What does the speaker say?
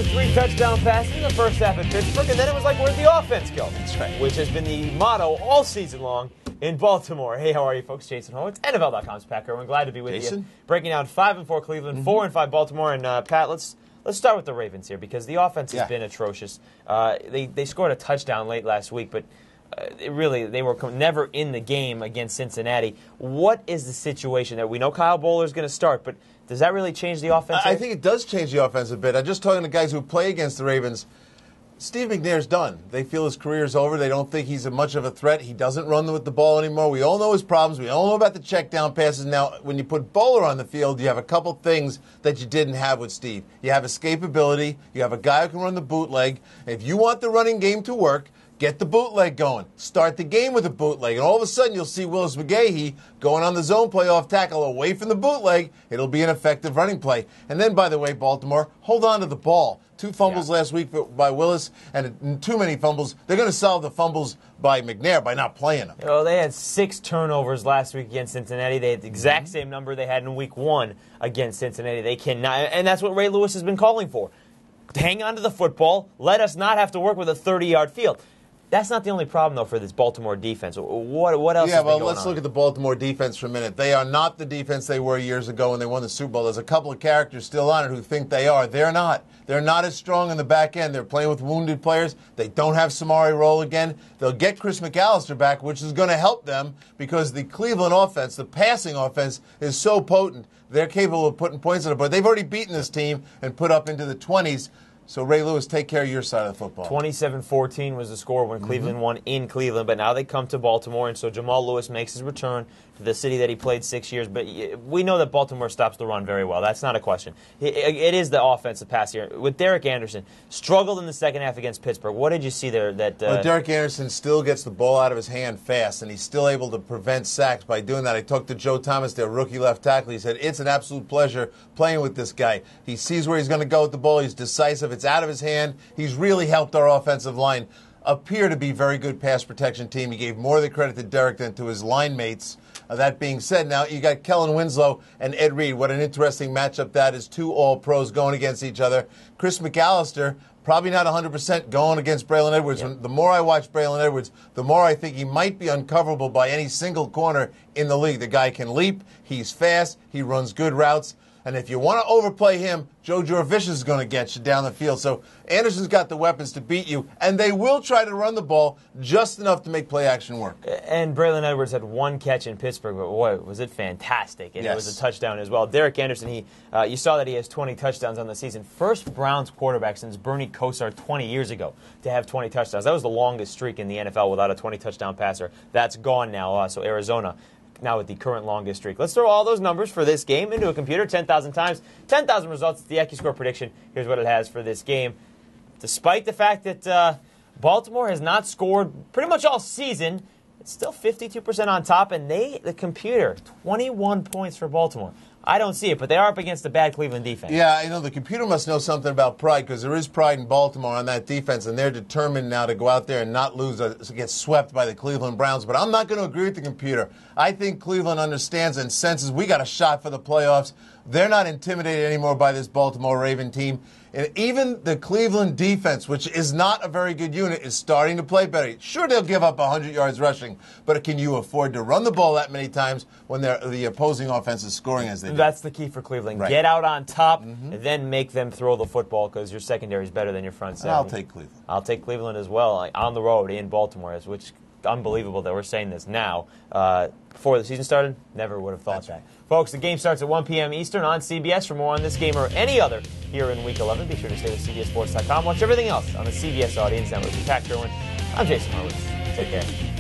3 touchdown passes in the first half at Pittsburgh, and then it was like, where'd the offense go? That's right. Which has been the motto all season long in Baltimore. Hey, how are you, folks? Jason Horowitz, NFL.com's Pat Kirwan. Glad to be with you. Breaking down 5-4 Cleveland, 4-5 Baltimore, and Pat, let's start with the Ravens here because the offense has been atrocious. They scored a touchdown late last week, but they were never in the game against Cincinnati. What is the situation there? We know Kyle Bowler's going to start, but does that really change the offense? I think it does change the offense a bit. I'm just talking to guys who play against the Ravens. Steve McNair's done. They feel his career's over. They don't think he's much of a threat. He doesn't run with the ball anymore. We all know his problems. We all know about the check down passes. Now, when you put Bowler on the field, you have a couple things that you didn't have with Steve. You have escapability. You have a guy who can run the bootleg. If you want the running game to work, get the bootleg going. Start the game with a bootleg. And all of a sudden, you'll see Willis McGahee going on the zone play off tackle away from the bootleg. It'll be an effective running play. And then, by the way, Baltimore, hold on to the ball. 2 fumbles last week by Willis and too many fumbles. They're going to solve the fumbles by McNair by not playing them. You know, they had 6 turnovers last week against Cincinnati. They had the exact same number they had in week 1 against Cincinnati. They cannot, and that's what Ray Lewis has been calling for. Hang on to the football. Let us not have to work with a 30-yard field. That's not the only problem, though, for this Baltimore defense. What else has been going on? Let's look at the Baltimore defense for a minute. They are not the defense they were years ago when they won the Super Bowl. There's a couple of characters still on it who think they are. They're not. They're not as strong in the back end. They're playing with wounded players. They don't have Samari Rolle again. They'll get Chris McAllister back, which is going to help them because the Cleveland offense, the passing offense, is so potent. They're capable of putting points on it. But they've already beaten this team and put up into the 20s. So, Ray Lewis, take care of your side of the football. 27-14 was the score when Cleveland won in Cleveland, but now they come to Baltimore, and so Jamal Lewis makes his return to the city that he played 6 years. But we know that Baltimore stops the run very well. That's not a question. It is the offensive pass here. With Derek Anderson, struggled in the second half against Pittsburgh. What did you see there? Derek Anderson still gets the ball out of his hand fast, and he's still able to prevent sacks by doing that. I talked to Joe Thomas, their rookie left tackle. He said, it's an absolute pleasure playing with this guy. He sees where he's going to go with the ball. He's decisive. It's out of his hand. He's really helped our offensive line appear to be a very good pass protection team. He gave more of the credit to Derek than to his line mates. That being said, now you got Kellen Winslow and Ed Reed. What an interesting matchup that is. 2 all-pros going against each other. Chris McAllister, probably not 100% going against Braylon Edwards. Yep. The more I watch Braylon Edwards, the more I think he might be uncoverable by any single corner in the league. The guy can leap. He's fast. He runs good routes. And if you want to overplay him, Joe Jurevicius is going to get you down the field. So Anderson's got the weapons to beat you, and they will try to run the ball just enough to make play action work. And Braylon Edwards had 1 catch in Pittsburgh, but boy, was it fantastic. And it was a touchdown as well. Derek Anderson, you saw that he has 20 touchdowns on the season. First Browns quarterback since Bernie Kosar 20 years ago to have 20 touchdowns. That was the longest streak in the NFL without a 20-touchdown passer. That's gone now, so Arizona now with the current longest streak. Let's throw all those numbers for this game into a computer 10,000 times. 10,000 results. It's the AccuScore prediction. Here's what it has for this game. Despite the fact that Baltimore has not scored pretty much all season, it's still 52% on top, and the computer, 21 points for Baltimore. I don't see it, but they are up against a bad Cleveland defense. Yeah, I know the computer must know something about pride because there is pride in Baltimore on that defense, and they're determined now to go out there and not lose, get swept by the Cleveland Browns. But I'm not going to agree with the computer. I think Cleveland understands and senses we got a shot for the playoffs. They're not intimidated anymore by this Baltimore Raven team. And even the Cleveland defense, which is not a very good unit, is starting to play better. Sure, they'll give up 100 yards rushing, but can you afford to run the ball that many times when the opposing offense is scoring as they do? That's the key for Cleveland. Right. Get out on top and then make them throw the football because your secondary is better than your front seven. I'll take Cleveland. I'll take Cleveland as well, on the road in Baltimore, which unbelievable that we're saying this now. Before the season started, never would have thought that. Right. Folks, the game starts at 1 p.m. Eastern on CBS. For more on this game or any other here in Week 11, be sure to stay with CBSSports.com. Watch everything else on the CBS Audience Network. Pat Kirwan, I'm Jason Horowitz. Take care.